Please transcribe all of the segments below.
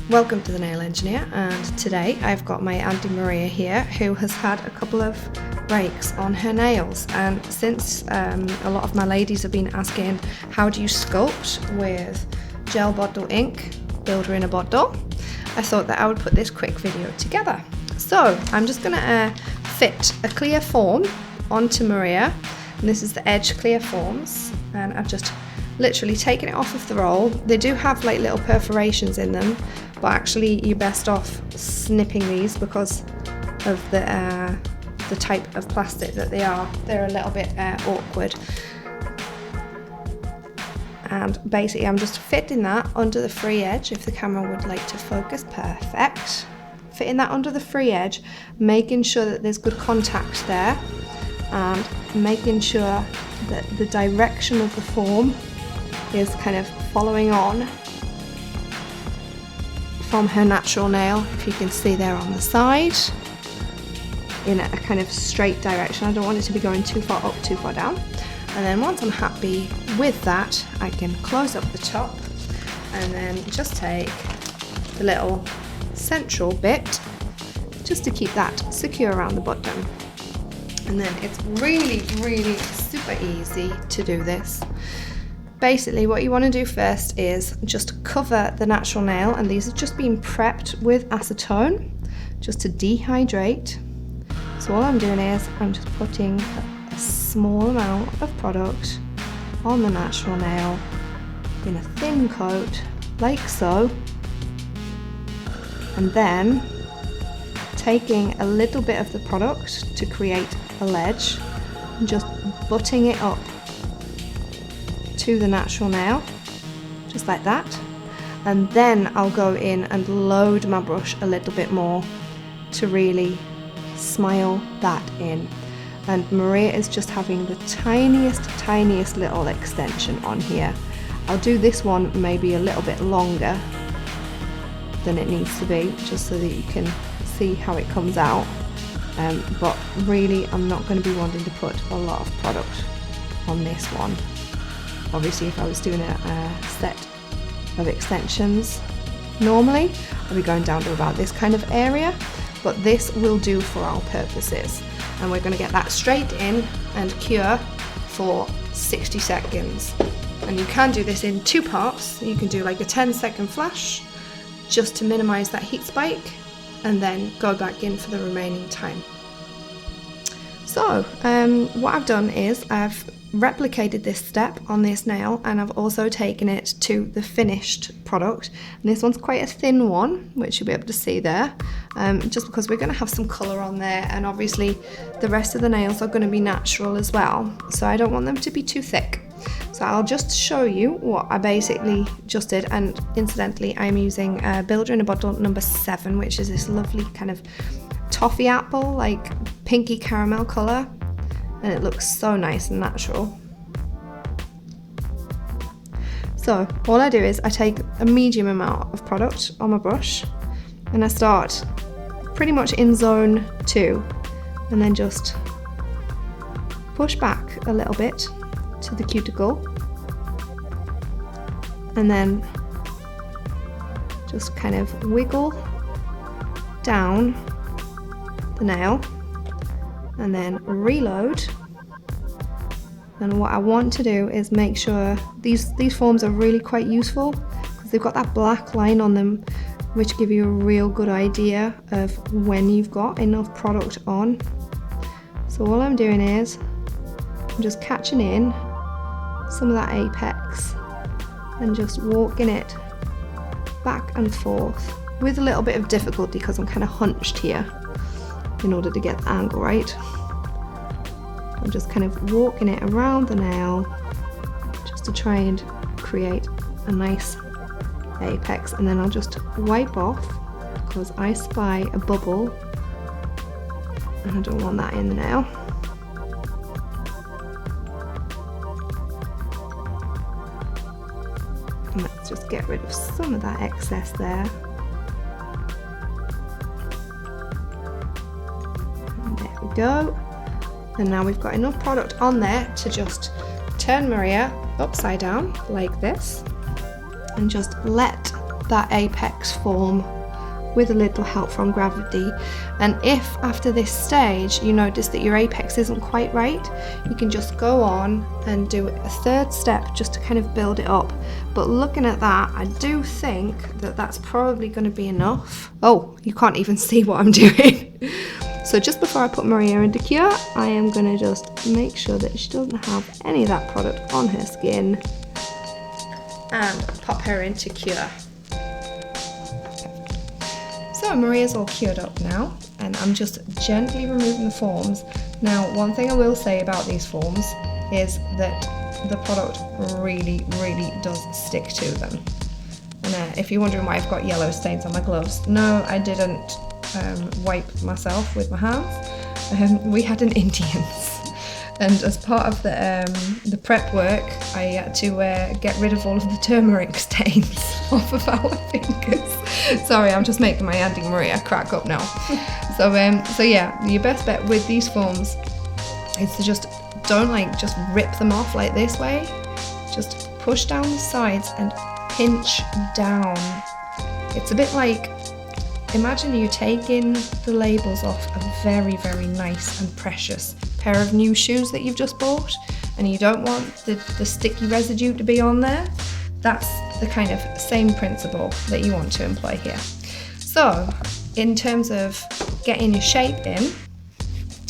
Welcome to the Nail Engineer, and today I've got my Auntie Maria here who has had a couple of breaks on her nails, and since a lot of my ladies have been asking how do you sculpt with gel bottle ink, builder in a bottle, I thought that I would put this quick video together. So I'm just going to fit a clear form onto Maria, and this is the Edge Clear Forms, and I've just literally taken it off of the roll. They do have like little perforations in them, but actually you're best off snipping these because of the type of plastic that they are. They're a little bit awkward. And basically I'm just fitting that under the free edge, if the camera would like to focus. Perfect. Fitting that under the free edge, making sure that there's good contact there, and making sure that the direction of the form is kind of following on from her natural nail, if you can see there on the side, in a kind of straight direction. I don't want it to be going too far up, too far down. And then once I'm happy with that, I can close up the top and then just take the little central bit just to keep that secure around the bottom. And then it's really, really super easy to do this. Basically what you want to do first is just cover the natural nail, and these have just been prepped with acetone just to dehydrate. So all I'm doing is I'm just putting a small amount of product on the natural nail in a thin coat like so, and then taking a little bit of the product to create a ledge and just butting it up to the natural nail, just like that. And then I'll go in and load my brush a little bit more to really smile that in. And Maria is just having the tiniest little extension on here. I'll do this one maybe a little bit longer than it needs to be, just so that you can see how it comes out. But really I'm not going to be wanting to put a lot of product on this one. Obviously if I was doing a set of extensions normally, I'd be going down to about this kind of area, but this will do for our purposes. And we're going to get that straight in and cure for 60 seconds. And you can do this in two parts. You can do like a 10-second flash just to minimize that heat spike, and then go back in for the remaining time. So what I've done is I've replicated this step on this nail, and I've also taken it to the finished product, and this one's quite a thin one, which you'll be able to see there, just because we're going to have some colour on there, and obviously the rest of the nails are going to be natural as well, so I don't want them to be too thick. So I'll just show you what I basically just did, and incidentally I'm using Builder in a Bottle number 7, which is this lovely kind of toffee apple, like pinky caramel colour, and it looks so nice and natural. So all I do is I take a medium amount of product on my brush, and I start pretty much in zone 2, and then just push back a little bit to the cuticle, and then just kind of wiggle down the nail, and then reload. And what I want to do is make sure these forms are really quite useful because they've got that black line on them, which give you a real good idea of when you've got enough product on. So all I'm doing is I'm just catching in some of that apex and just walking it back and forth with a little bit of difficulty because I'm kind of hunched here in order to get the angle right. I'm just kind of walking it around the nail just to try and create a nice apex, and then I'll just wipe off because I spy a bubble and I don't want that in the nail. And let's just get rid of some of that excess there. We go, and now we've got enough product on there to just turn Maria upside down like this and just let that apex form with a little help from gravity. And if after this stage you notice that your apex isn't quite right, you can just go on and do a third step just to kind of build it up. But looking at that, I do think that that's probably going to be enough. Oh, you can't even see what I'm doing. So just before I put Maria into cure, I am going to just make sure that she doesn't have any of that product on her skin and pop her into cure. So Maria's all cured up now, and I'm just gently removing the forms. Now, one thing I will say about these forms is that the product really does stick to them. And if you're wondering why I've got yellow stains on my gloves, no, I didn't wipe myself with my hands. We had an Indians, and as part of the prep work, I had to get rid of all of the turmeric stains off of our fingers. Sorry, I'm just making my Auntie Maria crack up now. So yeah, your best bet with these forms is to just don't just rip them off like this way. Just push down the sides and pinch down. It's a bit like, imagine you taking the labels off a very nice and precious pair of new shoes that you've just bought, and you don't want the sticky residue to be on there. That's the kind of same principle that you want to employ here. So in terms of getting your shape in,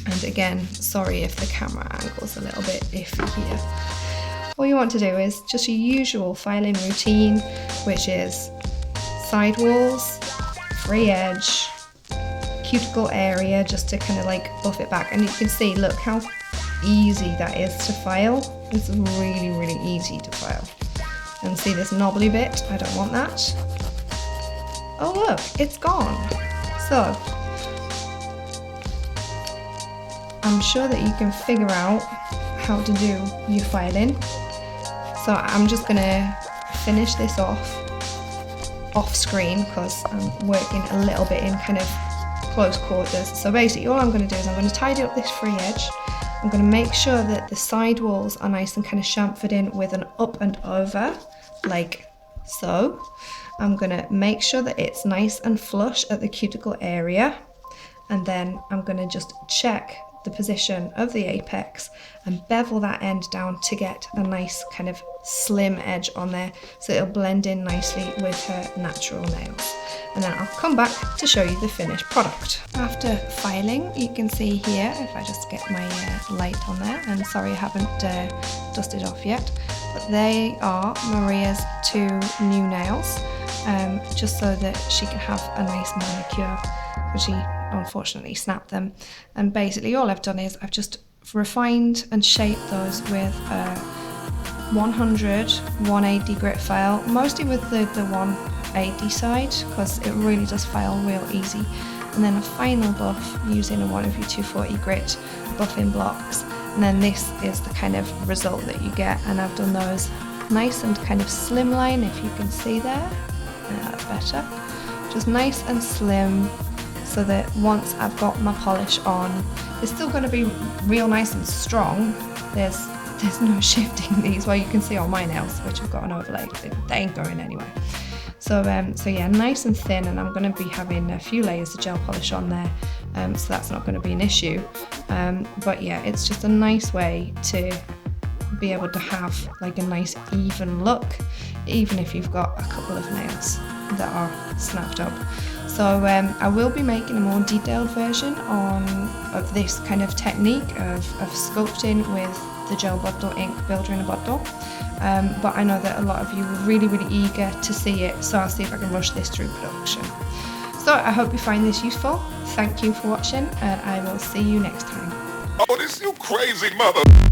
and again, sorry if the camera angle's a little bit iffy here, all you want to do is just your usual filing routine, which is side walls, free edge, cuticle area, just to kind of buff it back. And you can see, look how easy that is to file. It's really easy to file. And see this knobbly bit? I don't want that. Oh look, it's gone. So I'm sure that you can figure out how to do your filing. So I'm just gonna finish this off screen because I'm working a little bit in kind of close quarters. So basically all I'm going to do is I'm going to tidy up this free edge. I'm going to make sure that the side walls are nice and kind of chamfered in with an up and over, like so. I'm going to make sure that it's nice and flush at the cuticle area, and then I'm going to just check the position of the apex and bevel that end down to get a nice kind of slim edge on there, so it'll blend in nicely with her natural nails. And then I'll come back to show you the finished product. After filing, you can see here, if I just get my light on there, and sorry I haven't dusted off yet, but they are Maria's 2 new nails, just so that she can have a nice manicure, because she unfortunately snapped them. And basically all I've done is I've just refined and shaped those with a 100, 180 grit file, mostly with the 180 side, because it really does file real easy. And then a final buff using one of your 240 grit buffing blocks. And then this is the kind of result that you get. And I've done those nice and kind of slimline, if you can see there. That's better. Just nice and slim, so that once I've got my polish on, it's still going to be real nice and strong. There's no shifting these. Well, you can see on my nails, which have got an overlay, they ain't going anywhere. So yeah, nice and thin, and I'm going to be having a few layers of gel polish on there, so that's not going to be an issue. But yeah, it's just a nice way to be able to have like a nice even look, even if you've got a couple of nails that are snapped up. So I will be making a more detailed version of this kind of technique of sculpting with the gel bottle ink builder in a bottle. But I know that a lot of you were really eager to see it, so I'll see if I can rush this through production. So I hope you find this useful. Thank you for watching, and I will see you next time. Oh, this you crazy mother!